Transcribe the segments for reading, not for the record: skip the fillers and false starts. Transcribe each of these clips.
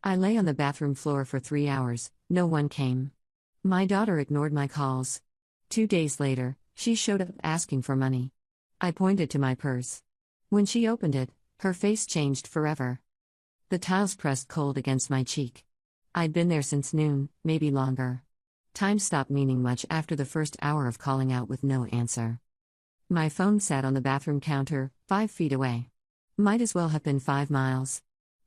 I lay on the bathroom floor for 3 hours, no one came. My daughter ignored my calls. 2 days later, she showed up asking for money. I pointed to my purse. When she opened it, her face changed forever. The tiles pressed cold against my cheek. I'd been there since noon, maybe longer. Time stopped meaning much after the first hour of calling out with no answer. My phone sat on the bathroom counter, 5 feet away. Might as well have been 5 miles.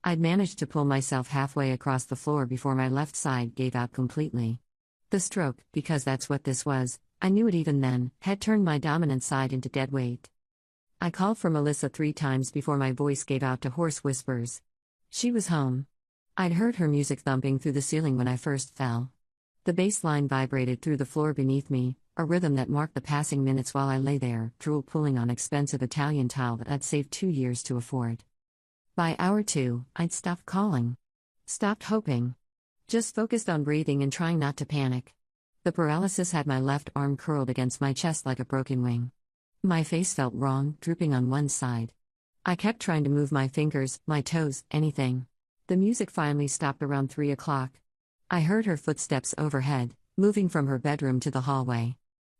I'd managed to pull myself halfway across the floor before my left side gave out completely. The stroke, because that's what this was, I knew it even then, had turned my dominant side into dead weight. I called for Melissa 3 times before my voice gave out to hoarse whispers. She was home. I'd heard her music thumping through the ceiling when I first fell. The bass line vibrated through the floor beneath me, a rhythm that marked the passing minutes while I lay there, drool pulling on expensive Italian tile that I'd saved 2 years to afford. By hour 2, I'd stopped calling. Stopped hoping. Just focused on breathing and trying not to panic. The paralysis had my left arm curled against my chest like a broken wing. My face felt wrong, drooping on one side. I kept trying to move my fingers, my toes, anything. The music finally stopped around 3 o'clock. I heard her footsteps overhead, moving from her bedroom to the hallway.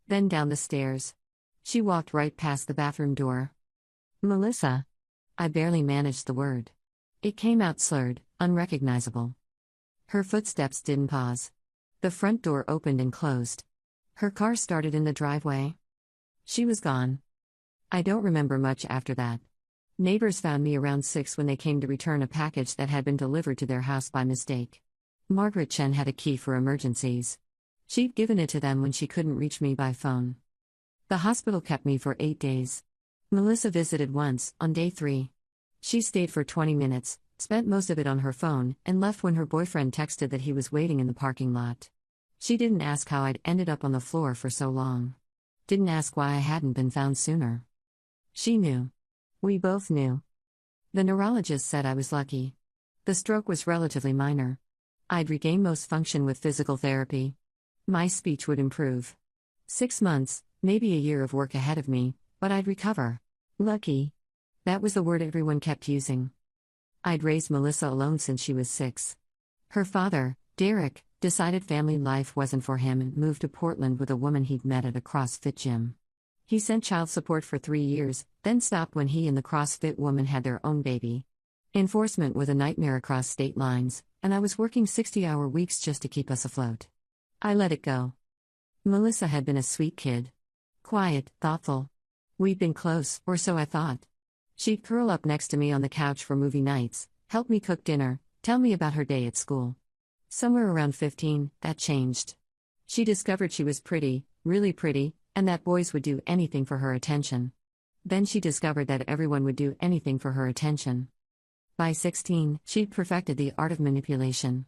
Then down the stairs. She walked right past the bathroom door. Melissa. I barely managed the word. It came out slurred, unrecognizable. Her footsteps didn't pause. The front door opened and closed. Her car started in the driveway. She was gone. I don't remember much after that. Neighbors found me around 6 when they came to return a package that had been delivered to their house by mistake. Margaret Chen had a key for emergencies. She'd given it to them when she couldn't reach me by phone. The hospital kept me for 8 days. Melissa visited once, on day 3. She stayed for 20 minutes, spent most of it on her phone, and left when her boyfriend texted that he was waiting in the parking lot. She didn't ask how I'd ended up on the floor for so long. Didn't ask why I hadn't been found sooner. She knew. We both knew. The neurologist said I was lucky. The stroke was relatively minor. I'd regain most function with physical therapy. My speech would improve. 6 months, maybe a year of work ahead of me, but I'd recover. Lucky. That was the word everyone kept using. I'd raised Melissa alone since she was 6. Her father, Derek, decided family life wasn't for him and moved to Portland with a woman he'd met at a CrossFit gym. He sent child support for 3 years, then stopped when he and the CrossFit woman had their own baby. Enforcement was a nightmare across state lines, and I was working 60-hour weeks just to keep us afloat. I let it go. Melissa had been a sweet kid. Quiet, thoughtful. We'd been close, or so I thought. She'd curl up next to me on the couch for movie nights, help me cook dinner, tell me about her day at school. Somewhere around 15, that changed. She discovered she was pretty, really pretty, and that boys would do anything for her attention. Then she discovered that everyone would do anything for her attention. By 16, she'd perfected the art of manipulation.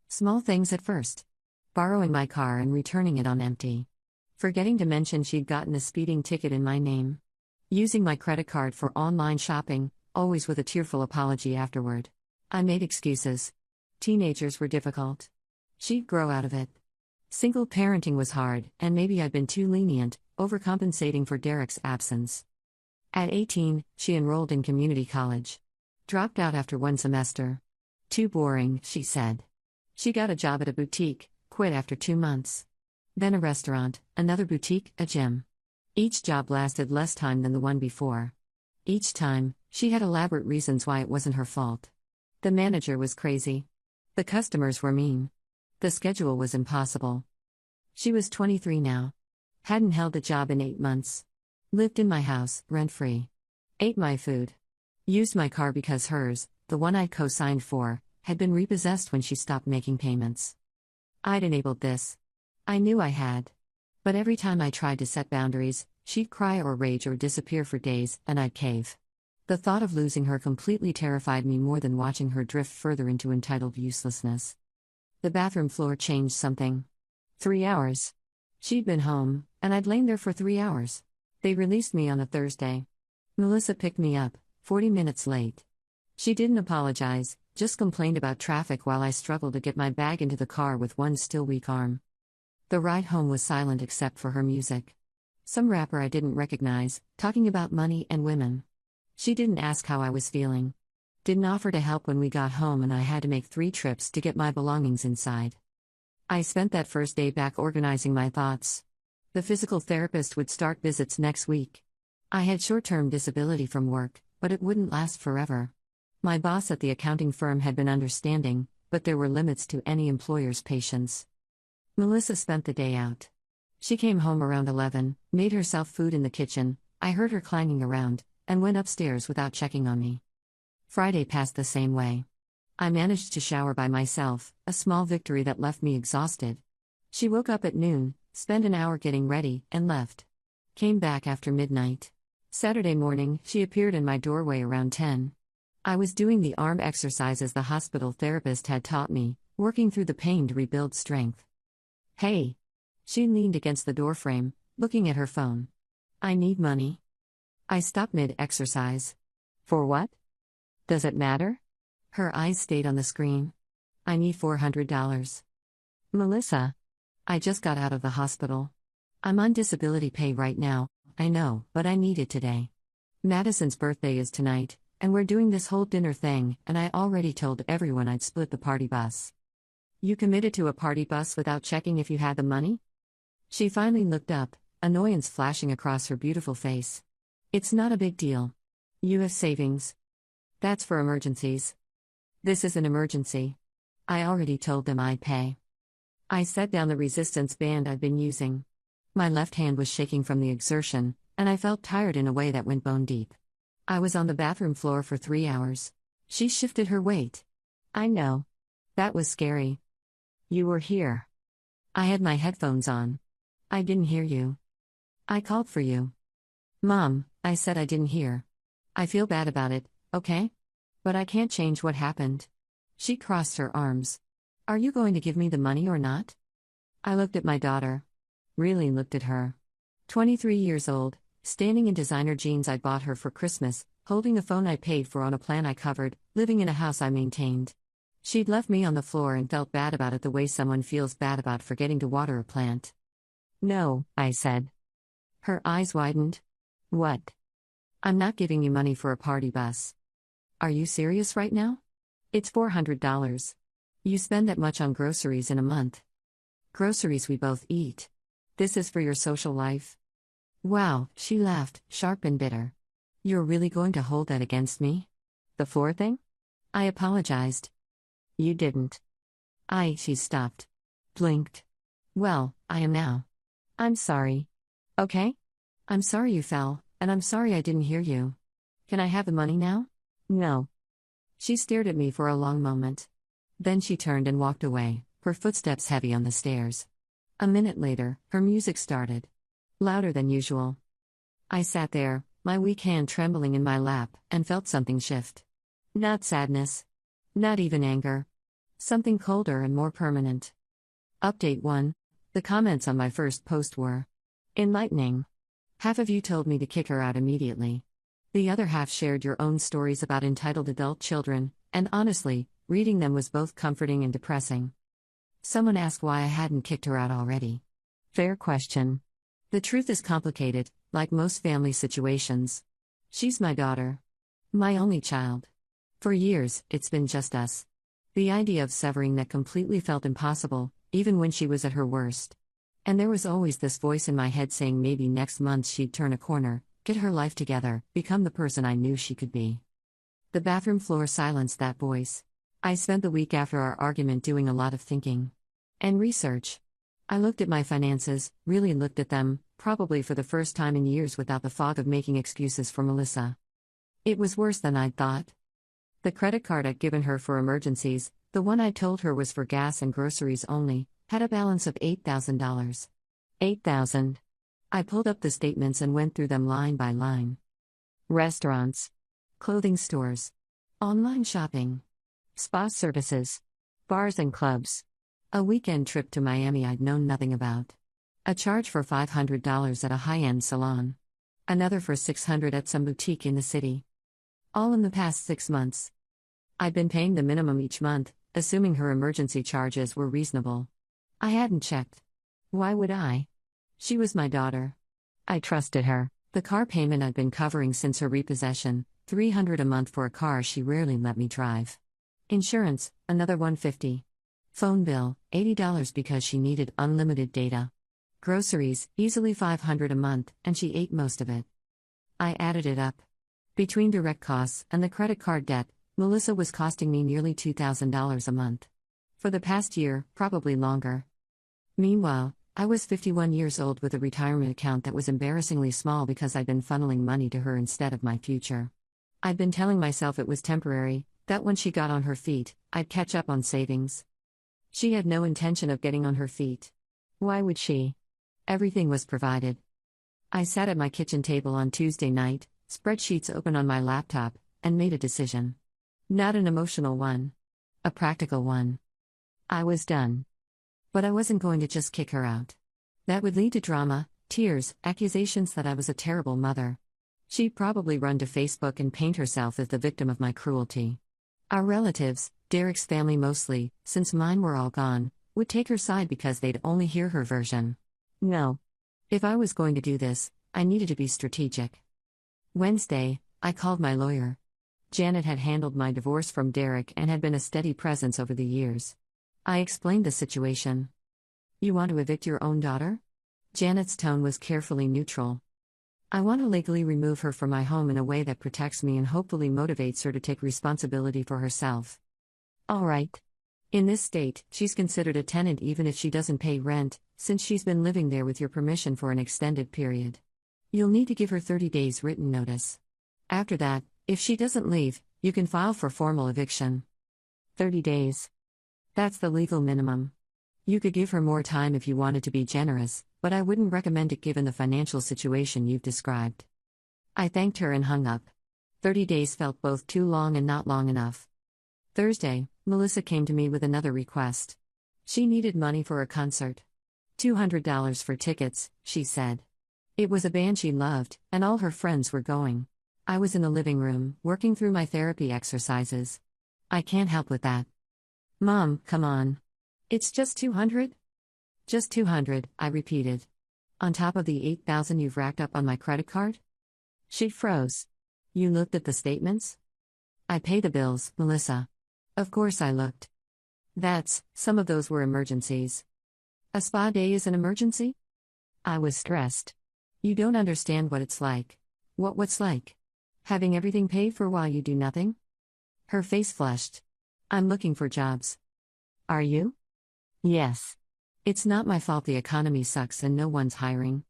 Small things at first. Borrowing my car and returning it on empty. Forgetting to mention she'd gotten a speeding ticket in my name. Using my credit card for online shopping, always with a tearful apology afterward. I made excuses. Teenagers were difficult. She'd grow out of it. Single parenting was hard, and maybe I'd been too lenient, overcompensating for Derek's absence. At 18, she enrolled in community college. Dropped out after 1 semester. Too boring, she said. She got a job at a boutique, quit after 2 months. Then a restaurant, another boutique, a gym. Each job lasted less time than the one before. Each time, she had elaborate reasons why it wasn't her fault. The manager was crazy. The customers were mean. The schedule was impossible. She was 23 now. Hadn't held a job in 8 months. Lived in my house, rent-free. Ate my food. Used my car because hers, the one I'd co-signed for, had been repossessed when she stopped making payments. I'd enabled this. I knew I had. But every time I tried to set boundaries, she'd cry or rage or disappear for days, and I'd cave. The thought of losing her completely terrified me more than watching her drift further into entitled uselessness. The bathroom floor changed something. 3 hours. She'd been home, and I'd lain there for 3 hours. They released me on a Thursday. Melissa picked me up, 40 minutes late. She didn't apologize, just complained about traffic while I struggled to get my bag into the car with one still weak arm. The ride home was silent except for her music. Some rapper I didn't recognize, talking about money and women. She didn't ask how I was feeling. Didn't offer to help when we got home, and I had to make 3 trips to get my belongings inside. I spent that first day back organizing my thoughts. The physical therapist would start visits next week. I had short-term disability from work, but it wouldn't last forever. My boss at the accounting firm had been understanding, but there were limits to any employer's patience. Melissa spent the day out. She came home around 11, made herself food in the kitchen, I heard her clanging around, and went upstairs without checking on me. Friday passed the same way. I managed to shower by myself, a small victory that left me exhausted. She woke up at noon, spent an hour getting ready, and left. Came back after midnight. Saturday morning, she appeared in my doorway around 10. I was doing the arm exercises the hospital therapist had taught me, working through the pain to rebuild strength. Hey! She leaned against the doorframe, looking at her phone. I need money. I stopped mid-exercise. For what? Does it matter? Her eyes stayed on the screen. I need $400. Melissa. I just got out of the hospital. I'm on disability pay right now, I know, but I need it today. Madison's birthday is tonight, and we're doing this whole dinner thing, and I already told everyone I'd split the party bus. You committed to a party bus without checking if you had the money? She finally looked up, annoyance flashing across her beautiful face. It's not a big deal. You have savings. That's for emergencies. This is an emergency. I already told them I'd pay. I set down the resistance band I'd been using. My left hand was shaking from the exertion, and I felt tired in a way that went bone deep. I was on the bathroom floor for 3 hours. She shifted her weight. I know. That was scary. You were here. I had my headphones on. I didn't hear you. I called for you. Mom, I said I didn't hear. I feel bad about it, okay? But I can't change what happened. She crossed her arms. Are you going to give me the money or not? I looked at my daughter. Really looked at her. 23 years old, standing in designer jeans I bought her for Christmas, holding a phone I paid for on a plan I covered, living in a house I maintained. She'd left me on the floor and felt bad about it the way someone feels bad about forgetting to water a plant. No, I said. Her eyes widened. What? I'm not giving you money for a party bus. Are you serious right now? It's $400. You spend that much on groceries in a month. Groceries we both eat. This is for your social life. Wow, she laughed, sharp and bitter. You're really going to hold that against me? The floor thing? I apologized. You didn't. She stopped. Blinked. Well, I am now. I'm sorry. Okay? I'm sorry you fell, and I'm sorry I didn't hear you. Can I have the money now? No. She stared at me for a long moment. Then she turned and walked away, her footsteps heavy on the stairs. A minute later, her music started. Louder than usual. I sat there, my weak hand trembling in my lap, and felt something shift. Not sadness. Not even anger. Something colder and more permanent. Update 1. The comments on my first post were enlightening. Half of you told me to kick her out immediately. The other half shared your own stories about entitled adult children, and honestly, reading them was both comforting and depressing. Someone asked why I hadn't kicked her out already. Fair question. The truth is complicated, like most family situations. She's my daughter. My only child. For years, it's been just us. The idea of severing that completely felt impossible, even when she was at her worst. And there was always this voice in my head saying maybe next month she'd turn a corner, get her life together, become the person I knew she could be. The bathroom floor silenced that voice. I spent the week after our argument doing a lot of thinking. And research. I looked at my finances, really looked at them, probably for the first time in years without the fog of making excuses for Melissa. It was worse than I'd thought. The credit card I'd given her for emergencies, the one I told her was for gas and groceries only, had a balance of $8,000. $8,000. I pulled up the statements and went through them line by line. Restaurants. Clothing stores. Online shopping. Spa services. Bars and clubs. A weekend trip to Miami I'd known nothing about. A charge for $500 at a high-end salon. Another for $600 at some boutique in the city. All in the past 6 months. I'd been paying the minimum each month, assuming her emergency charges were reasonable. I hadn't checked. Why would I? She was my daughter. I trusted her. The car payment I'd been covering since her repossession, $300 a month for a car she rarely let me drive. Insurance, another $150. Phone bill, $80 because she needed unlimited data. Groceries, easily $500 a month, and she ate most of it. I added it up. Between direct costs and the credit card debt, Melissa was costing me nearly $2,000 a month. For the past year, probably longer. Meanwhile, I was 51 years old with a retirement account that was embarrassingly small because I'd been funneling money to her instead of my future. I'd been telling myself it was temporary, that when she got on her feet, I'd catch up on savings. She had no intention of getting on her feet. Why would she? Everything was provided. I sat at my kitchen table on Tuesday night, spreadsheets open on my laptop, and made a decision. Not an emotional one. A practical one. I was done. But I wasn't going to just kick her out. That would lead to drama, tears, accusations that I was a terrible mother. She'd probably run to Facebook and paint herself as the victim of my cruelty. Our relatives, Derek's family mostly, since mine were all gone, would take her side because they'd only hear her version. No. If I was going to do this, I needed to be strategic. Wednesday, I called my lawyer. Janet had handled my divorce from Derek and had been a steady presence over the years. I explained the situation. You want to evict your own daughter? Janet's tone was carefully neutral. I want to legally remove her from my home in a way that protects me and hopefully motivates her to take responsibility for herself. All right. In this state, she's considered a tenant even if she doesn't pay rent, since she's been living there with your permission for an extended period. You'll need to give her 30 days written notice. After that, if she doesn't leave, you can file for formal eviction. 30 days. That's the legal minimum. You could give her more time if you wanted to be generous, but I wouldn't recommend it given the financial situation you've described. I thanked her and hung up. 30 days felt both too long and not long enough. Thursday, Melissa came to me with another request. She needed money for a concert. $200 for tickets, she said. It was a band she loved, and all her friends were going. I was in the living room, working through my therapy exercises. I can't help with that. Mom, come on. It's just $200? Just $200, I repeated. On top of the $8,000 you've racked up on my credit card? She froze. You looked at the statements? I pay the bills, Melissa. Of course I looked. Some of those were emergencies. A spa day is an emergency? I was stressed. You don't understand what it's like. What's like? Having everything paid for while you do nothing? Her face flushed. I'm looking for jobs. Are you? Yes. It's not my fault the economy sucks and no one's hiring.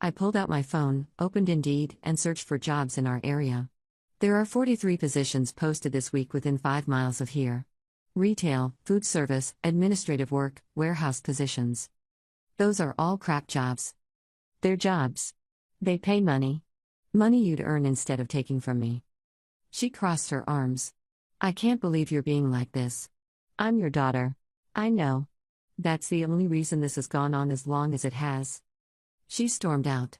I pulled out my phone, opened Indeed, and searched for jobs in our area. There are 43 positions posted this week within 5 miles of here. Retail, food service, administrative work, warehouse positions. Those are all crap jobs. They're jobs. They pay money. Money you'd earn instead of taking from me. She crossed her arms. I can't believe you're being like this. I'm your daughter. I know. That's the only reason this has gone on as long as it has. She stormed out.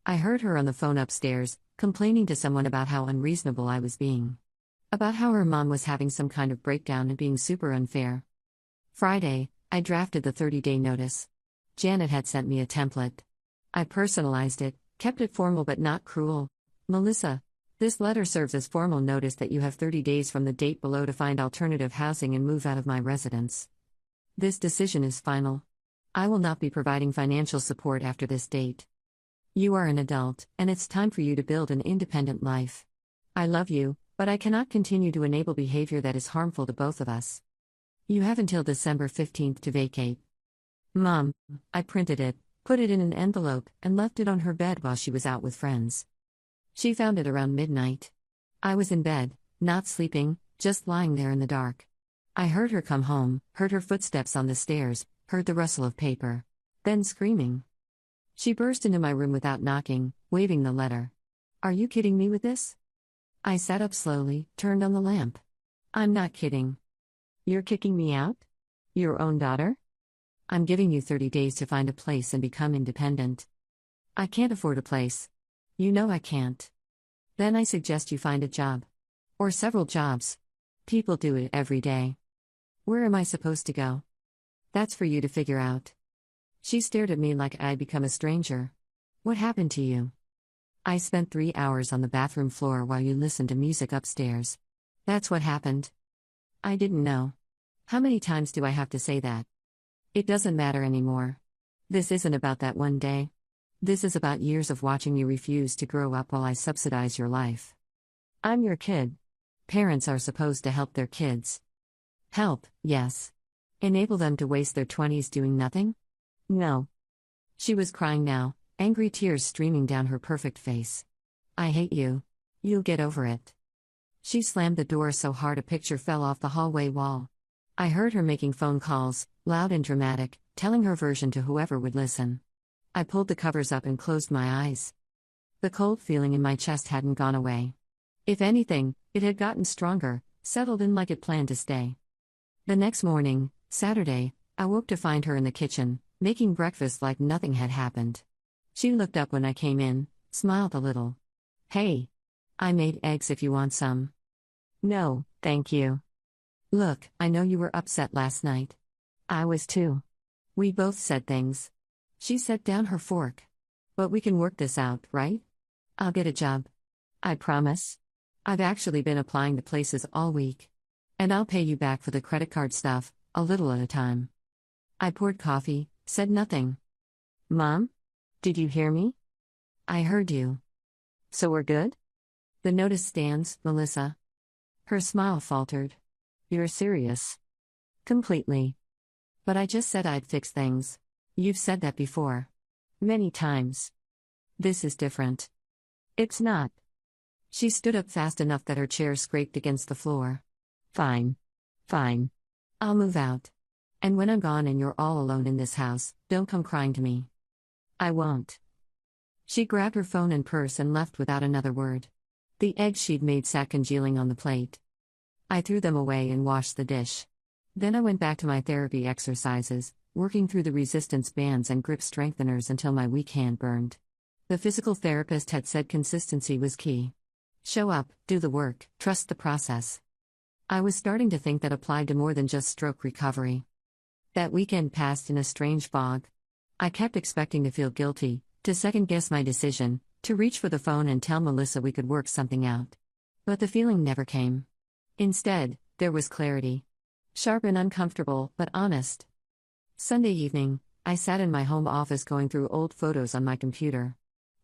I heard her on the phone upstairs, complaining to someone about how unreasonable I was being. About how her mom was having some kind of breakdown and being super unfair. Friday, I drafted the 30-day notice. Janet had sent me a template. I personalized it, kept it formal but not cruel. Melissa, this letter serves as formal notice that you have 30 days from the date below to find alternative housing and move out of my residence. This decision is final. I will not be providing financial support after this date. You are an adult, and it's time for you to build an independent life. I love you, but I cannot continue to enable behavior that is harmful to both of us. You have until December 15th to vacate. Mom, I printed it, put it in an envelope, and left it on her bed while she was out with friends. She found it around midnight. I was in bed, not sleeping, just lying there in the dark. I heard her come home, heard her footsteps on the stairs, heard the rustle of paper. Then screaming. She burst into my room without knocking, waving the letter. Are you kidding me with this? I sat up slowly, turned on the lamp. I'm not kidding. You're kicking me out? Your own daughter? I'm giving you 30 days to find a place and become independent. I can't afford a place. You know I can't. Then I suggest you find a job. Or several jobs. People do it every day. Where am I supposed to go? That's for you to figure out. She stared at me like I'd become a stranger. What happened to you? I spent 3 hours on the bathroom floor while you listened to music upstairs. That's what happened. I didn't know. How many times do I have to say that? It doesn't matter anymore. This isn't about that one day. This is about years of watching you refuse to grow up while I subsidize your life. I'm your kid. Parents are supposed to help their kids. Help, yes. Enable them to waste their 20s doing nothing? No. She was crying now, angry tears streaming down her perfect face. I hate you. You'll get over it. She slammed the door so hard a picture fell off the hallway wall. I heard her making phone calls, loud and dramatic, telling her version to whoever would listen. I pulled the covers up and closed my eyes. The cold feeling in my chest hadn't gone away. If anything, it had gotten stronger, settled in like it planned to stay. The next morning, Saturday, I woke to find her in the kitchen, making breakfast like nothing had happened. She looked up when I came in, smiled a little. Hey. I made eggs if you want some. No, thank you. Look, I know you were upset last night. I was too. We both said things. She set down her fork. But we can work this out, right? I'll get a job. I promise. I've actually been applying to places all week. And I'll pay you back for the credit card stuff, a little at a time. I poured coffee, said nothing. Mom? Did you hear me? I heard you. So we're good? The notice stands, Melissa. Her smile faltered. You're serious? Completely. But I just said I'd fix things. You've said that before. Many times. This is different. It's not. She stood up fast enough that her chair scraped against the floor. Fine. Fine. I'll move out. And when I'm gone and you're all alone in this house, don't come crying to me. I won't. She grabbed her phone and purse and left without another word. The eggs she'd made sat congealing on the plate. I threw them away and washed the dish. Then I went back to my therapy exercises, working through the resistance bands and grip strengtheners until my weak hand burned. The physical therapist had said consistency was key. Show up, do the work, trust the process. I was starting to think that applied to more than just stroke recovery. That weekend passed in a strange fog. I kept expecting to feel guilty, to second-guess my decision, to reach for the phone and tell Melissa we could work something out. But the feeling never came. Instead, there was clarity. Sharp and uncomfortable, but honest. Sunday evening, I sat in my home office going through old photos on my computer.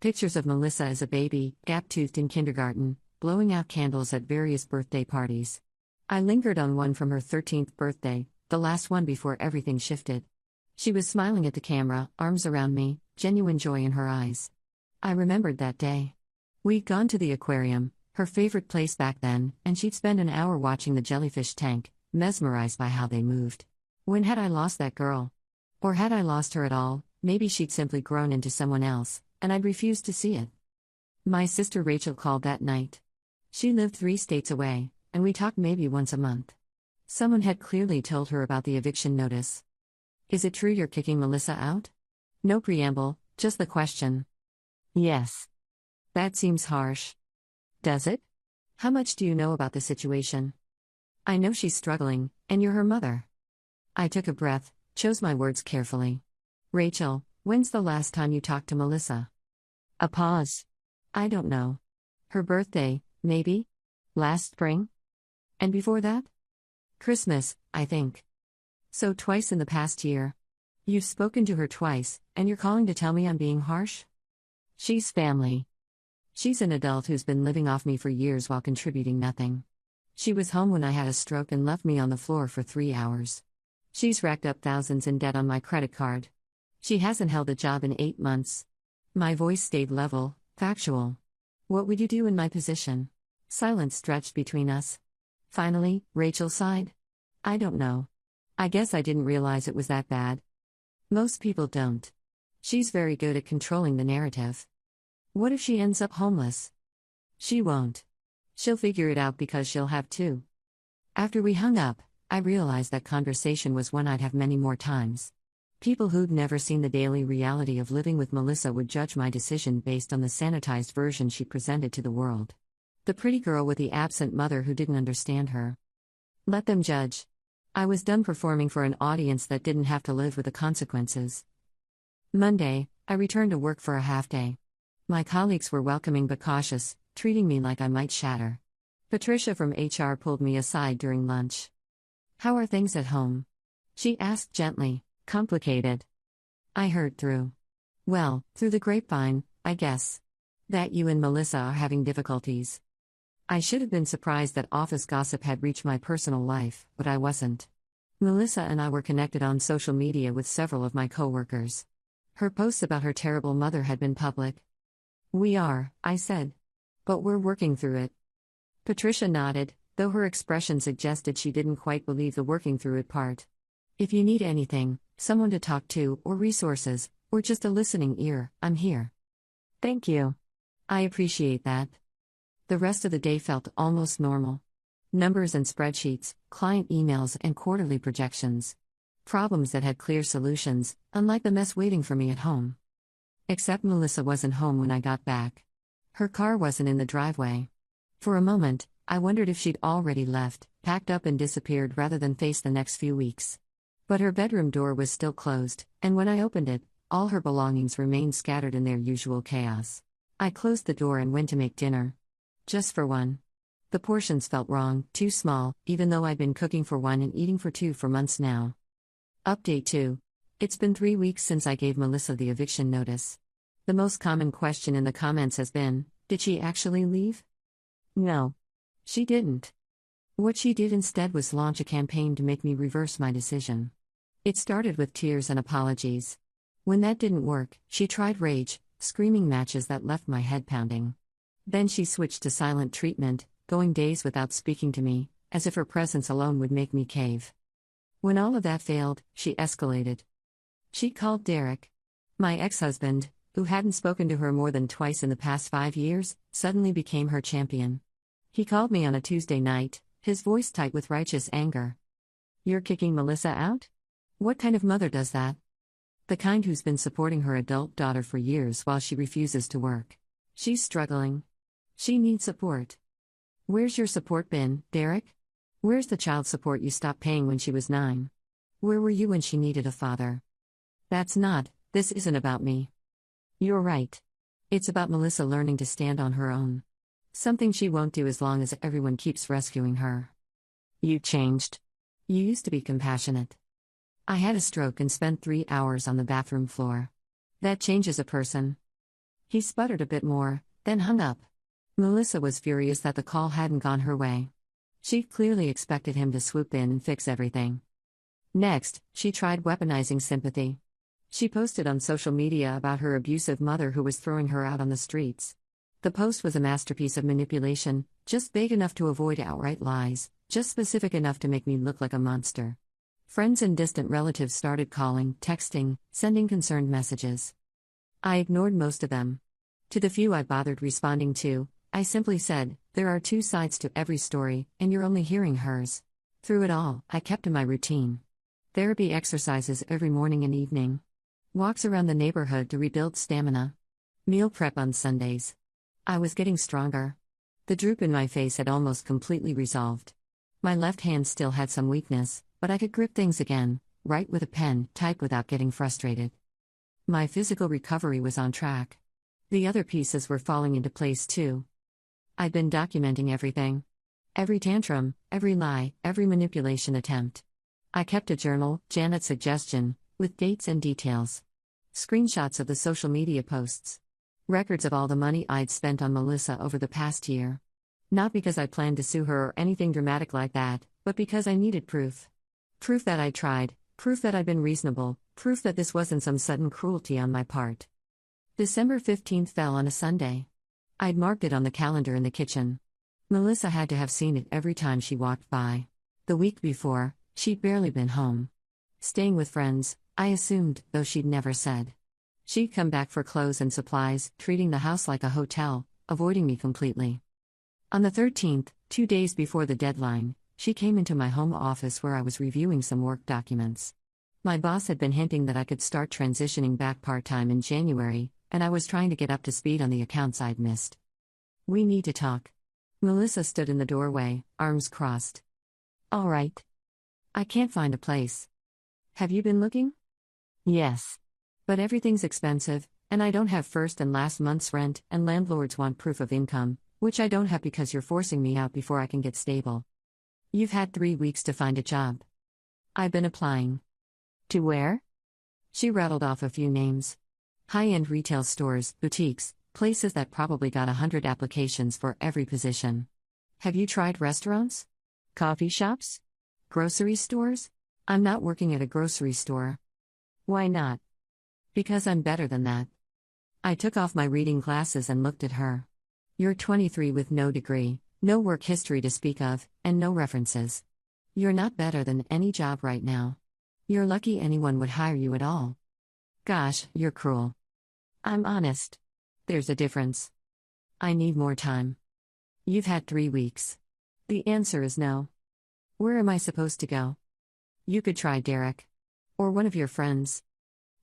Pictures of Melissa as a baby, gap-toothed in kindergarten, blowing out candles at various birthday parties. I lingered on one from her 13th birthday, the last one before everything shifted. She was smiling at the camera, arms around me, genuine joy in her eyes. I remembered that day. We'd gone to the aquarium, her favorite place back then, and she'd spend an hour watching the jellyfish tank, mesmerized by how they moved. When had I lost that girl? Or had I lost her at all? Maybe she'd simply grown into someone else, and I'd refused to see it. My sister Rachel called that night. She lived 3 states away, and we talked maybe once a month. Someone had clearly told her about the eviction notice. Is it true you're kicking Melissa out? No preamble, just the question. Yes. That seems harsh. Does it? How much do you know about the situation? I know she's struggling, and you're her mother. I took a breath, chose my words carefully. Rachel, when's the last time you talked to Melissa? A pause. I don't know. Her birthday, maybe? Last spring? And before that? Christmas, I think. So twice in the past year. You've spoken to her twice, and you're calling to tell me I'm being harsh? She's family. She's an adult who's been living off me for years while contributing nothing. She was home when I had a stroke and left me on the floor for 3 hours. She's racked up thousands in debt on my credit card. She hasn't held a job in 8 months. My voice stayed level, factual. What would you do in my position? Silence stretched between us. Finally, Rachel sighed. I don't know. I guess I didn't realize it was that bad. Most people don't. She's very good at controlling the narrative. What if she ends up homeless? She won't. She'll figure it out because she'll have to. After we hung up, I realized that conversation was one I'd have many more times. People who'd never seen the daily reality of living with Melissa would judge my decision based on the sanitized version she presented to the world. The pretty girl with the absent mother who didn't understand her. Let them judge. I was done performing for an audience that didn't have to live with the consequences. Monday, I returned to work for a half day. My colleagues were welcoming but cautious, treating me like I might shatter. Patricia from HR pulled me aside during lunch. "How are things at home?" she asked gently. "Complicated." I heard through. "Well, through the grapevine, I guess. That you and Melissa are having difficulties." I should have been surprised that office gossip had reached my personal life, but I wasn't. Melissa and I were connected on social media with several of my coworkers. Her posts about her terrible mother had been public. "We are," I said. "But we're working through it." Patricia nodded, though her expression suggested she didn't quite believe the working through it part. "If you need anything, someone to talk to, or resources, or just a listening ear, I'm here." "Thank you. I appreciate that." The rest of the day felt almost normal. Numbers and spreadsheets, client emails, and quarterly projections. Problems that had clear solutions, unlike the mess waiting for me at home. Except Melissa wasn't home when I got back. Her car wasn't in the driveway. For a moment, I wondered if she'd already left, packed up and disappeared rather than face the next few weeks. But her bedroom door was still closed, and when I opened it, all her belongings remained scattered in their usual chaos. I closed the door and went to make dinner. Just for one. The portions felt wrong, too small, even though I'd been cooking for one and eating for two for months now. Update 2. It's been 3 weeks since I gave Melissa the eviction notice. The most common question in the comments has been, did she actually leave? No. She didn't. What she did instead was launch a campaign to make me reverse my decision. It started with tears and apologies. When that didn't work, she tried rage, screaming matches that left my head pounding. Then she switched to silent treatment, going days without speaking to me, as if her presence alone would make me cave. When all of that failed, she escalated. She called Derek. My ex-husband, who hadn't spoken to her more than twice in the past 5 years, suddenly became her champion. He called me on a Tuesday night, his voice tight with righteous anger. "You're kicking Melissa out? What kind of mother does that? The kind who's been supporting her adult daughter for years while she refuses to work. She's struggling. She needs support. Where's your support been, Derek? Where's the child support you stopped paying when she was 9? Where were you when she needed a father? This isn't about me." "You're right. It's about Melissa learning to stand on her own. Something she won't do as long as everyone keeps rescuing her." "You changed. You used to be compassionate." "I had a stroke and spent 3 hours on the bathroom floor. That changes a person." He sputtered a bit more, then hung up. Melissa was furious that the call hadn't gone her way. She clearly expected him to swoop in and fix everything. Next, she tried weaponizing sympathy. She posted on social media about her abusive mother who was throwing her out on the streets. The post was a masterpiece of manipulation, just vague enough to avoid outright lies, just specific enough to make me look like a monster. Friends and distant relatives started calling, texting, sending concerned messages. I ignored most of them. To the few I bothered responding to, I simply said, there are 2 sides to every story, and you're only hearing hers. Through it all, I kept to my routine. Therapy exercises every morning and evening. Walks around the neighborhood to rebuild stamina. Meal prep on Sundays. I was getting stronger. The droop in my face had almost completely resolved. My left hand still had some weakness, but I could grip things again, write with a pen, type without getting frustrated. My physical recovery was on track. The other pieces were falling into place too. I'd been documenting everything. Every tantrum, every lie, every manipulation attempt. I kept a journal, Janet's suggestion, with dates and details. Screenshots of the social media posts. Records of all the money I'd spent on Melissa over the past year. Not because I planned to sue her or anything dramatic like that, but because I needed proof. Proof that I'd tried, proof that I'd been reasonable, proof that this wasn't some sudden cruelty on my part. December 15th fell on a Sunday. I'd marked it on the calendar in the kitchen. Melissa had to have seen it every time she walked by. The week before, she'd barely been home. Staying with friends, I assumed, though she'd never said. She'd come back for clothes and supplies, treating the house like a hotel, avoiding me completely. On the 13th, 2 days before the deadline, she came into my home office where I was reviewing some work documents. My boss had been hinting that I could start transitioning back part-time in January, and I was trying to get up to speed on the accounts I'd missed. "We need to talk." Melissa stood in the doorway, arms crossed. "All right. I can't find a place." "Have you been looking?" "Yes. But everything's expensive, And I don't have first and last month's rent, and landlords want proof of income, which I don't have because you're forcing me out before I can get stable. You've had 3 weeks to find a job. I've been applying. To where? She rattled off a few names. High-end retail stores, boutiques, places that probably got 100 applications for every position. Have you tried restaurants? Coffee shops? Grocery stores? I'm not working at a grocery store. Why not? Because I'm better than that. I took off my reading glasses and looked at her. You're 23 with no degree, no work history to speak of, and no references. You're not better than any job right now. You're lucky anyone would hire you at all. Gosh, you're cruel. I'm honest. There's a difference. I need more time. You've had 3 weeks. The answer is no. Where am I supposed to go? You could try Derek. Or one of your friends.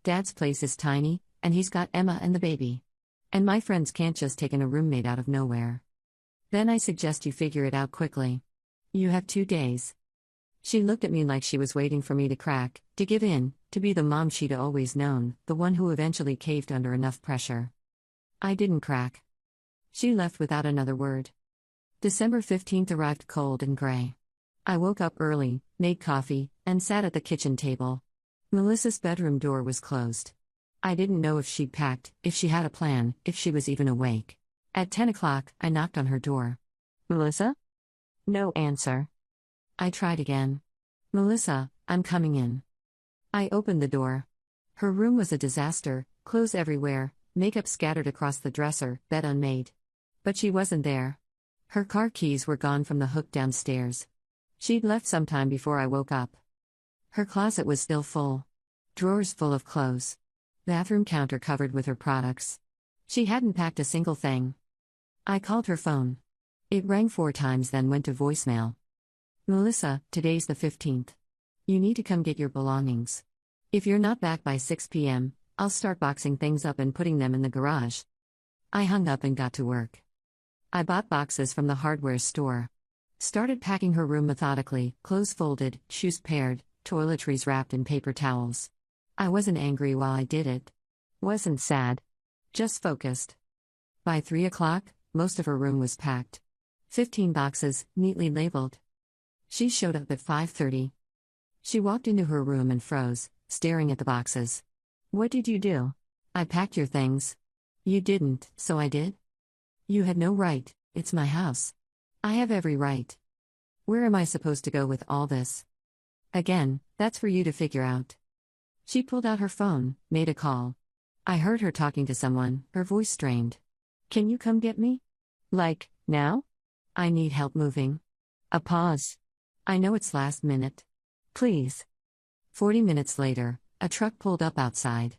Dad's place is tiny, and he's got Emma and the baby. And my friends can't just take in a roommate out of nowhere. Then I suggest you figure it out quickly. You have 2 days. She looked at me like she was waiting for me to crack, to give in, to be the mom she'd always known, the one who eventually caved under enough pressure. I didn't crack. She left without another word. December 15th arrived cold and gray. I woke up early, made coffee, and sat at the kitchen table. Melissa's bedroom door was closed. I didn't know if she'd packed, if she had a plan, if she was even awake. At 10 o'clock, I knocked on her door. Melissa? No answer. I tried again. Melissa, I'm coming in. I opened the door. Her room was a disaster, clothes everywhere, makeup scattered across the dresser, bed unmade. But she wasn't there. Her car keys were gone from the hook downstairs. She'd left some time before I woke up. Her closet was still full. Drawers full of clothes. Bathroom counter covered with her products. She hadn't packed a single thing. I called her phone. It rang 4 times, then went to voicemail. Melissa, today's the 15th. You need to come get your belongings. If you're not back by 6 p.m., I'll start boxing things up and putting them in the garage. I hung up and got to work. I bought boxes from the hardware store. Started packing her room methodically, clothes folded, shoes paired, toiletries wrapped in paper towels. I wasn't angry while I did it. Wasn't sad. Just focused. By 3 o'clock, most of her room was packed. 15 boxes, neatly labeled. She showed up at 5:30. She walked into her room and froze, staring at the boxes. What did you do? I packed your things. You didn't, so I did? You had no right, it's my house. I have every right. Where am I supposed to go with all this? Again, that's for you to figure out. She pulled out her phone, made a call. I heard her talking to someone, her voice strained. Can you come get me? Like, now? I need help moving. A pause. I know it's last minute. Please. 40 minutes later, a truck pulled up outside.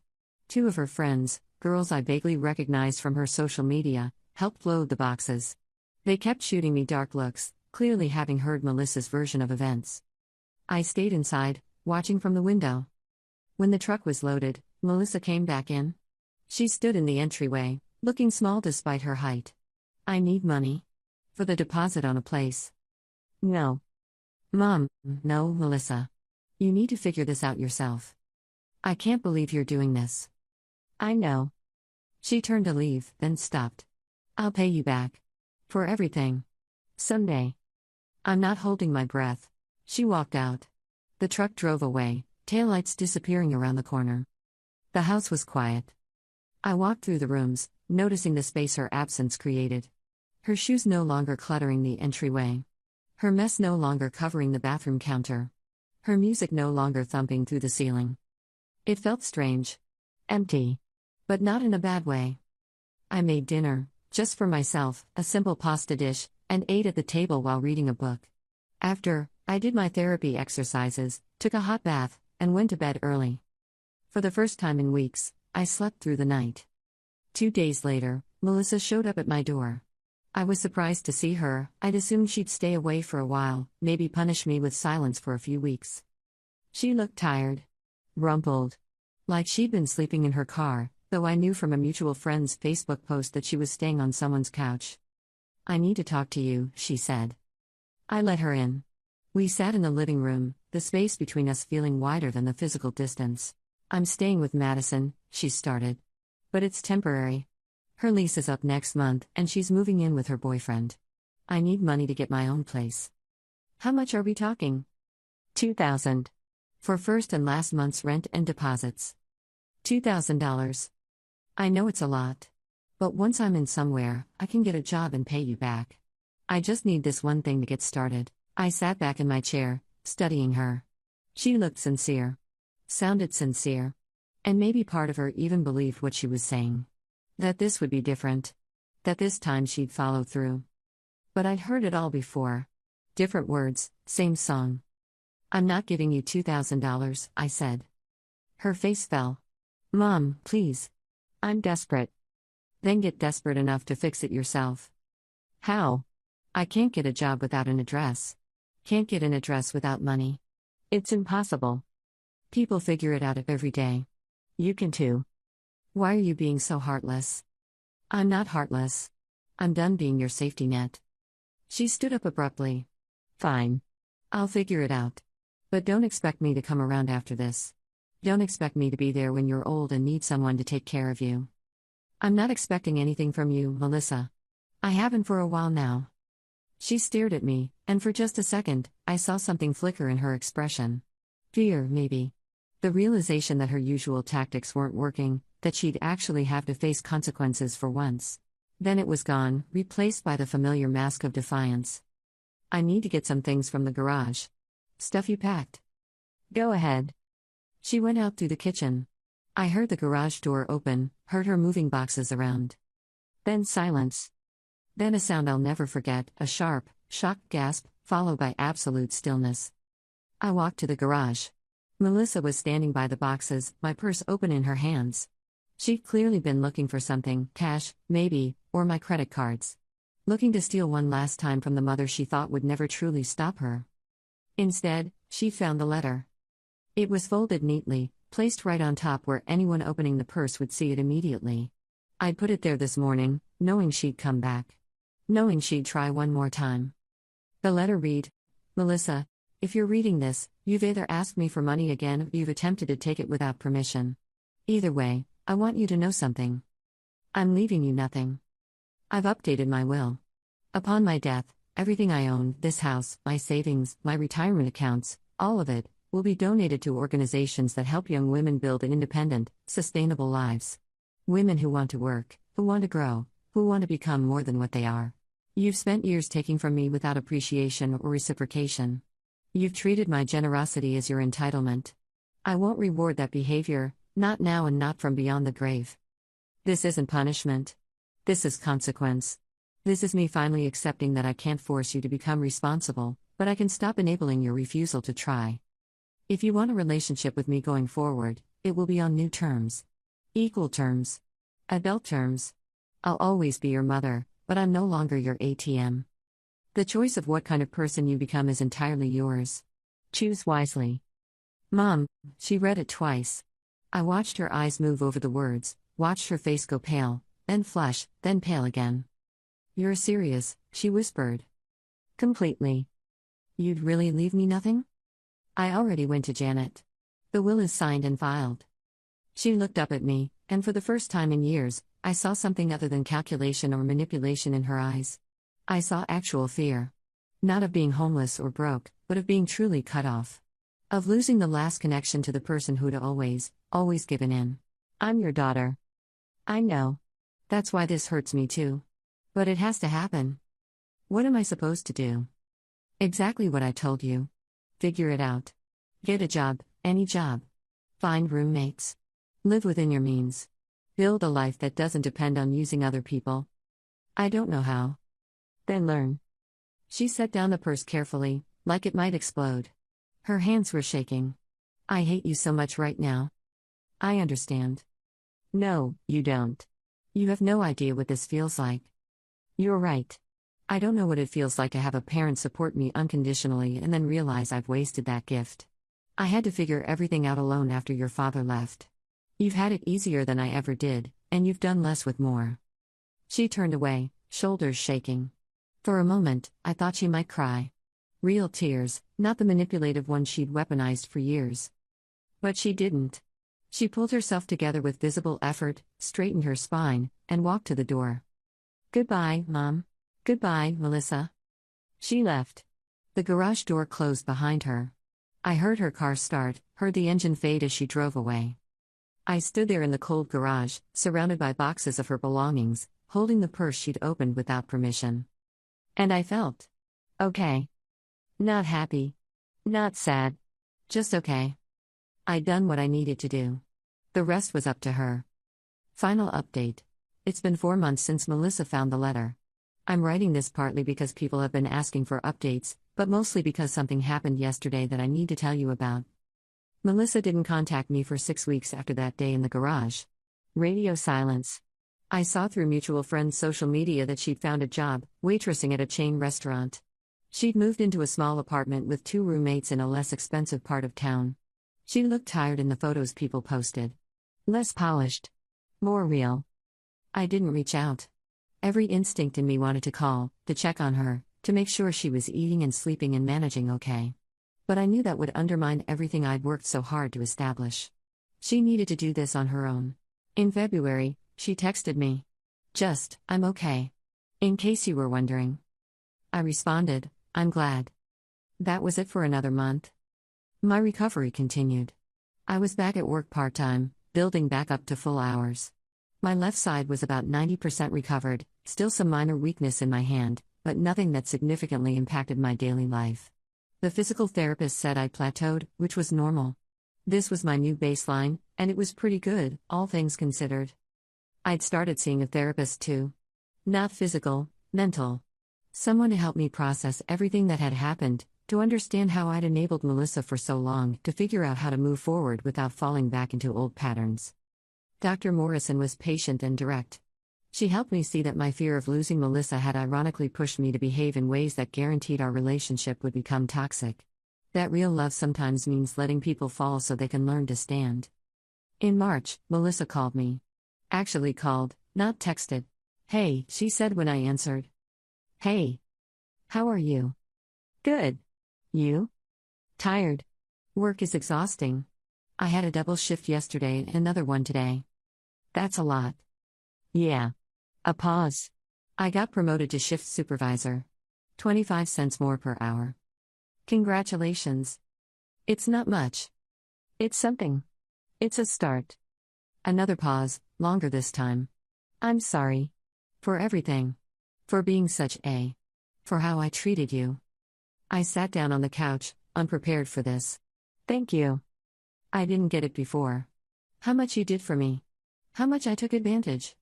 2 of her friends, girls I vaguely recognized from her social media, helped load the boxes. They kept shooting me dark looks, clearly having heard Melissa's version of events. I stayed inside, watching from the window. When the truck was loaded, Melissa came back in. She stood in the entryway, looking small despite her height. I need money. For the deposit on a place. No. Mom, no, Melissa. You need to figure this out yourself. I can't believe you're doing this. I know. She turned to leave, then stopped. I'll pay you back. For everything. Someday. I'm not holding my breath. She walked out. The truck drove away, taillights disappearing around the corner. The house was quiet. I walked through the rooms, noticing the space her absence created. Her shoes no longer cluttering the entryway. Her mess no longer covering the bathroom counter. Her music no longer thumping through the ceiling. It felt strange. Empty. But not in a bad way. I made dinner, just for myself, a simple pasta dish, and ate at the table while reading a book. After, I did my therapy exercises, took a hot bath, and went to bed early. For the first time in weeks, I slept through the night. 2 days later, Melissa showed up at my door. I was surprised to see her. I'd assumed she'd stay away for a while, maybe punish me with silence for a few weeks. She looked tired. Rumpled. Like she'd been sleeping in her car, though I knew from a mutual friend's Facebook post that she was staying on someone's couch. I need to talk to you, she said. I let her in. We sat in the living room, the space between us feeling wider than the physical distance. I'm staying with Madison, she started. But it's temporary. Her lease is up next month, and she's moving in with her boyfriend. I need money to get my own place. How much are we talking? 2,000. For first and last month's rent and deposits. $2,000. I know it's a lot. But once I'm in somewhere, I can get a job and pay you back. I just need this one thing to get started. I sat back in my chair, studying her. She looked sincere. Sounded sincere. And maybe part of her even believed what she was saying. That this would be different. That this time she'd follow through. But I'd heard it all before. Different words, same song. I'm not giving you $2,000, I said. Her face fell. Mom, please. I'm desperate. Then get desperate enough to fix it yourself. How? I can't get a job without an address. Can't get an address without money. It's impossible. People figure it out every day. You can too. Why are you being so heartless? I'm not heartless. I'm done being your safety net. She stood up abruptly. Fine. I'll figure it out. But don't expect me to come around after this. Don't expect me to be there when you're old and need someone to take care of you. I'm not expecting anything from you, Melissa. I haven't for a while now. She stared at me, and for just a second, I saw something flicker in her expression. Fear, maybe. The realization that her usual tactics weren't working, that she'd actually have to face consequences for once. Then it was gone, replaced by the familiar mask of defiance. I need to get some things from the garage. Stuff you packed. Go ahead. She went out through the kitchen. I heard the garage door open, heard her moving boxes around. Then silence. Then a sound I'll never forget, a sharp, shocked gasp, followed by absolute stillness. I walked to the garage. Melissa was standing by the boxes, my purse open in her hands. She'd clearly been looking for something, cash, maybe, or my credit cards. Looking to steal one last time from the mother she thought would never truly stop her. Instead, she found the letter. It was folded neatly, placed right on top where anyone opening the purse would see it immediately. I'd put it there this morning, knowing she'd come back. Knowing she'd try one more time. The letter read, Melissa, if you're reading this, you've either asked me for money again or you've attempted to take it without permission. Either way, I want you to know something. I'm leaving you nothing. I've updated my will. Upon my death, everything I own, this house, my savings, my retirement accounts, all of it, will be donated to organizations that help young women build independent, sustainable lives. Women who want to work, who want to grow, who want to become more than what they are. You've spent years taking from me without appreciation or reciprocation. You've treated my generosity as your entitlement. I won't reward that behavior, not now and not from beyond the grave. This isn't punishment. This is consequence. This is me finally accepting that I can't force you to become responsible, but I can stop enabling your refusal to try. If you want a relationship with me going forward, it will be on new terms. Equal terms. Adult terms. I'll always be your mother, but I'm no longer your ATM. The choice of what kind of person you become is entirely yours. Choose wisely. Mom, she read it twice. I watched her eyes move over the words, watched her face go pale, then flush, then pale again. You're serious, she whispered. Completely. You'd really leave me nothing? I already went to Janet. The will is signed and filed. She looked up at me, and for the first time in years, I saw something other than calculation or manipulation in her eyes. I saw actual fear. Not of being homeless or broke, but of being truly cut off. Of losing the last connection to the person who'd always given in. I'm your daughter. I know. That's why this hurts me too. But it has to happen. What am I supposed to do? Exactly what I told you. Figure it out. Get a job, any job. Find roommates. Live within your means. Build a life that doesn't depend on using other people. I don't know how. Then learn. She set down the purse carefully, like it might explode. Her hands were shaking. I hate you so much right now. I understand. No, you don't. You have no idea what this feels like. You're right. I don't know what it feels like to have a parent support me unconditionally and then realize I've wasted that gift. I had to figure everything out alone after your father left. You've had it easier than I ever did, and you've done less with more. She turned away, shoulders shaking. For a moment, I thought she might cry. Real tears, not the manipulative ones she'd weaponized for years. But she didn't. She pulled herself together with visible effort, straightened her spine, and walked to the door. "Goodbye, Mom. Goodbye, Melissa." She left. The garage door closed behind her. I heard her car start, heard the engine fade as she drove away. I stood there in the cold garage, surrounded by boxes of her belongings, holding the purse she'd opened without permission. And I felt okay. Not happy. Not sad. Just okay. I'd done what I needed to do. The rest was up to her. Final update. It's been 4 months since Melissa found the letter. I'm writing this partly because people have been asking for updates, but mostly because something happened yesterday that I need to tell you about. Melissa didn't contact me for 6 weeks after that day in the garage. Radio silence. I saw through mutual friends' social media that she'd found a job, waitressing at a chain restaurant. She'd moved into a small apartment with 2 roommates in a less expensive part of town. She looked tired in the photos people posted. Less polished. More real. I didn't reach out. Every instinct in me wanted to call, to check on her, to make sure she was eating and sleeping and managing okay. But I knew that would undermine everything I'd worked so hard to establish. She needed to do this on her own. In February, she texted me. Just, "I'm okay. In case you were wondering." I responded, "I'm glad." That was it for another month. My recovery continued. I was back at work part-time, building back up to full hours. My left side was about 90% recovered, still some minor weakness in my hand, but nothing that significantly impacted my daily life. The physical therapist said I'd plateaued, which was normal. This was my new baseline, and it was pretty good, all things considered. I'd started seeing a therapist too. Not physical, mental. Someone to help me process everything that had happened, to understand how I'd enabled Melissa for so long, to figure out how to move forward without falling back into old patterns. Dr. Morrison was patient and direct. She helped me see that my fear of losing Melissa had ironically pushed me to behave in ways that guaranteed our relationship would become toxic. That real love sometimes means letting people fall so they can learn to stand. In March, Melissa called me. Actually called, not texted. "Hey," she said when I answered. "Hey. How are you?" "Good. You?" "Tired. Work is exhausting. I had a double shift yesterday and another one today." "That's a lot." "Yeah." A pause. "I got promoted to shift supervisor. 25 cents more per hour." "Congratulations." "It's not much. It's something. It's a start." Another pause, longer this time. "I'm sorry. For everything. For being such a. For how I treated you." I sat down on the couch, unprepared for this. "Thank you. I didn't get it before. How much you did for me. How much I took advantage.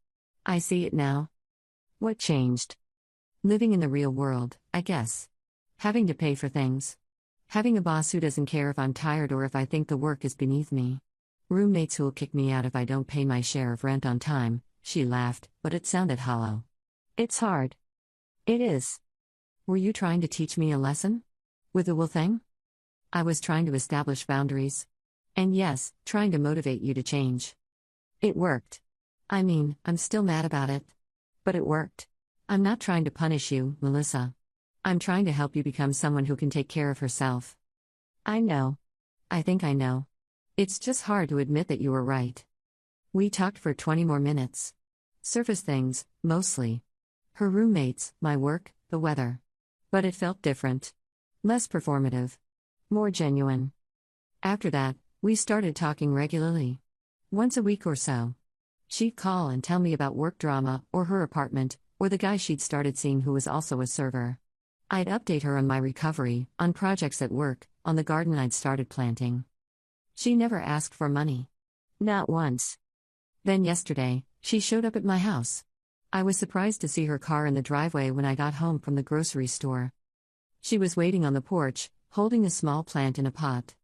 I see it now." "What changed?" "Living in the real world, I guess. Having to pay for things. Having a boss who doesn't care if I'm tired or if I think the work is beneath me. Roommates who'll kick me out if I don't pay my share of rent on time." She laughed, but it sounded hollow. "It's hard." "It is." "Were you trying to teach me a lesson? With the will thing?" "I was trying to establish boundaries. And yes, trying to motivate you to change. It worked. I mean, I'm still mad about it. But it worked. I'm not trying to punish you, Melissa. I'm trying to help you become someone who can take care of herself." "I know. I think I know. It's just hard to admit that you were right." We talked for 20 more minutes. Surface things, mostly. Her roommates, my work, the weather. But it felt different. Less performative. More genuine. After that, we started talking regularly. Once a week or so. She'd call and tell me about work drama, or her apartment, or the guy she'd started seeing who was also a server. I'd update her on my recovery, on projects at work, on the garden I'd started planting. She never asked for money. Not once. Then yesterday, she showed up at my house. I was surprised to see her car in the driveway when I got home from the grocery store. She was waiting on the porch, holding a small plant in a pot.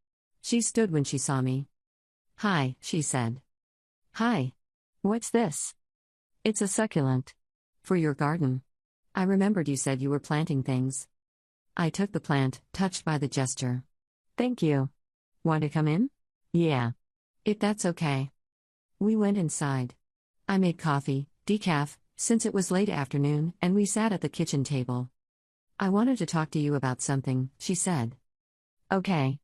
She stood when she saw me. "Hi," she said. "Hi. What's this?" "It's a succulent. For your garden. I remembered you said you were planting things." I took the plant, touched by the gesture. "Thank you. Want to come in?" "Yeah. If that's okay." We went inside. I made coffee, decaf, since it was late afternoon, and we sat at the kitchen table. "I wanted to talk to you about something," she said. "Okay."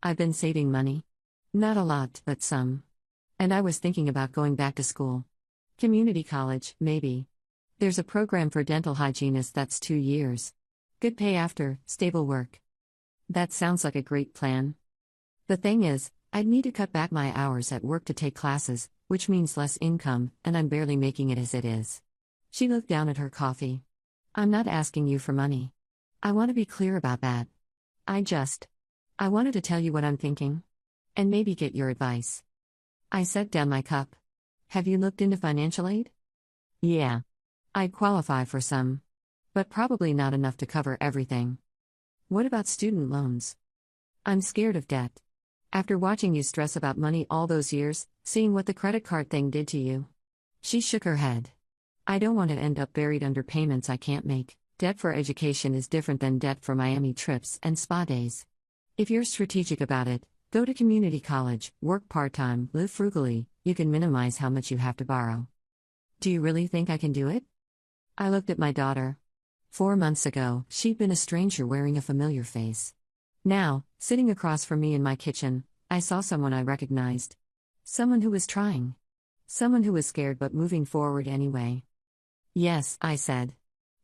"I've been saving money. Not a lot, but some. And I was thinking about going back to school. Community college, maybe. There's a program for dental hygienists that's 2 years. Good pay after, stable work. That sounds like a great plan. The thing is, I'd need to cut back my hours at work to take classes, which means less income, and I'm barely making it as it is. She looked down at her coffee. I'm not asking you for money. I want to be clear about that. I wanted to tell you what I'm thinking. And maybe get your advice. I set down my cup. Have you looked into financial aid? Yeah. I'd qualify for some. But probably not enough to cover everything. What about student loans? I'm scared of debt. After watching you stress about money all those years, seeing what the credit card thing did to you. She shook her head. I don't want to end up buried under payments I can't make. Debt for education is different than debt for Miami trips and spa days. If you're strategic about it, go to community college, work part-time, live frugally, you can minimize how much you have to borrow. Do you really think I can do it? I looked at my daughter. 4 months ago, she'd been a stranger wearing a familiar face. Now, sitting across from me in my kitchen, I saw someone I recognized. Someone who was trying. Someone who was scared but moving forward anyway. Yes, I said.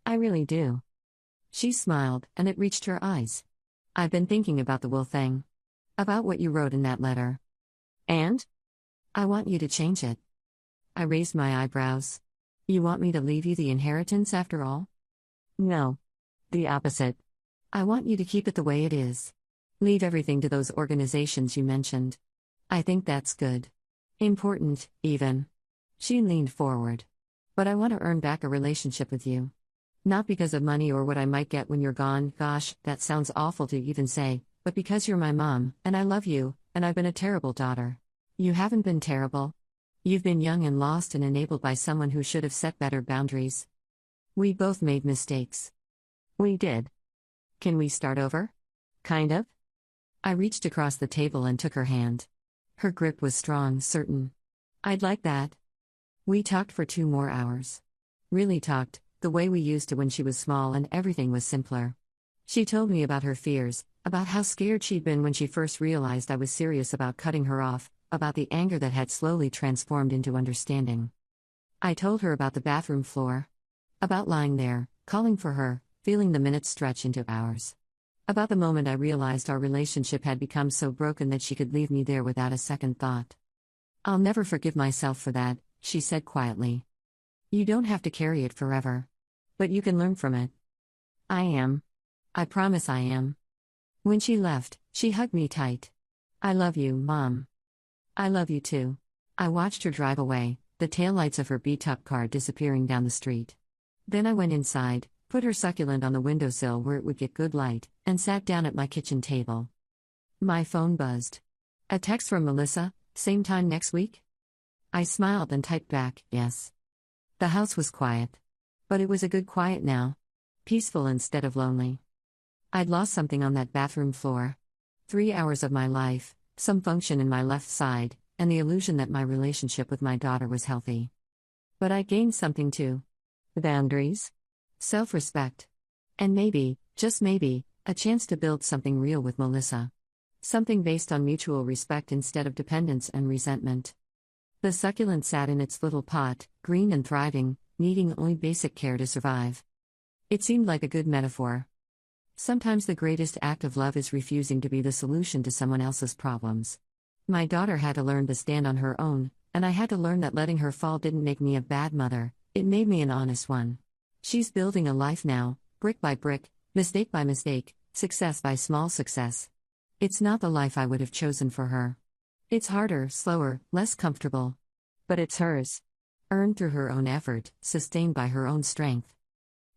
I really do. She smiled, and it reached her eyes. I've been thinking about the will thing. About what you wrote in that letter. And? I want you to change it. I raised my eyebrows. You want me to leave you the inheritance after all? No. The opposite. I want you to keep it the way it is. Leave everything to those organizations you mentioned. I think that's good. Important, even. She leaned forward. But I want to earn back a relationship with you. Not because of money or what I might get when you're gone, gosh, that sounds awful to even say, but because you're my mom, and I love you, and I've been a terrible daughter. You haven't been terrible. You've been young and lost and enabled by someone who should have set better boundaries. We both made mistakes. We did. Can we start over? Kind of? I reached across the table and took her hand. Her grip was strong, certain. I'd like that. We talked for 2 more hours. Really talked, the way we used to when she was small and everything was simpler. She told me about her fears, about how scared she'd been when she first realized I was serious about cutting her off, about the anger that had slowly transformed into understanding. I told her about the bathroom floor. About lying there, calling for her, feeling the minutes stretch into hours. About the moment I realized our relationship had become so broken that she could leave me there without a second thought. I'll never forgive myself for that, she said quietly. You don't have to carry it forever. But you can learn from it. I am. I promise I am. When she left, she hugged me tight. I love you, Mom. I love you too. I watched her drive away, the taillights of her beat-up car disappearing down the street. Then I went inside, put her succulent on the windowsill where it would get good light, and sat down at my kitchen table. My phone buzzed. A text from Melissa, same time next week? I smiled and typed back, yes. The house was quiet. But it was a good quiet now. Peaceful instead of lonely. I'd lost something on that bathroom floor. 3 hours of my life, some function in my left side, and the illusion that my relationship with my daughter was healthy. But I gained something too. Boundaries. Self-respect. And maybe, just maybe, a chance to build something real with Melissa. Something based on mutual respect instead of dependence and resentment. The succulent sat in its little pot, green and thriving, needing only basic care to survive. It seemed like a good metaphor. Sometimes the greatest act of love is refusing to be the solution to someone else's problems. My daughter had to learn to stand on her own, and I had to learn that letting her fall didn't make me a bad mother, it made me an honest one. She's building a life now, brick by brick, mistake by mistake, success by small success. It's not the life I would have chosen for her. It's harder, slower, less comfortable. But it's hers. Earned through her own effort, sustained by her own strength.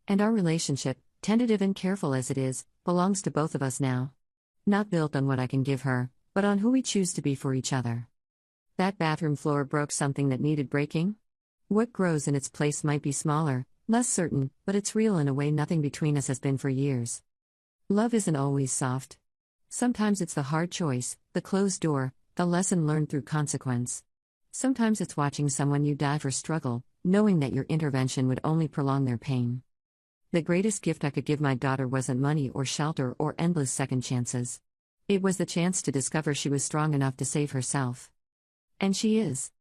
And our relationship, tentative and careful as it is, belongs to both of us now. Not built on what I can give her, but on who we choose to be for each other. That bathroom floor broke something that needed breaking? What grows in its place might be smaller, less certain, but it's real in a way nothing between us has been for years. Love isn't always soft. Sometimes it's the hard choice, the closed door, the lesson learned through consequence. Sometimes it's watching someone you die for struggle, knowing that your intervention would only prolong their pain. The greatest gift I could give my daughter wasn't money or shelter or endless second chances. It was the chance to discover she was strong enough to save herself. And she is.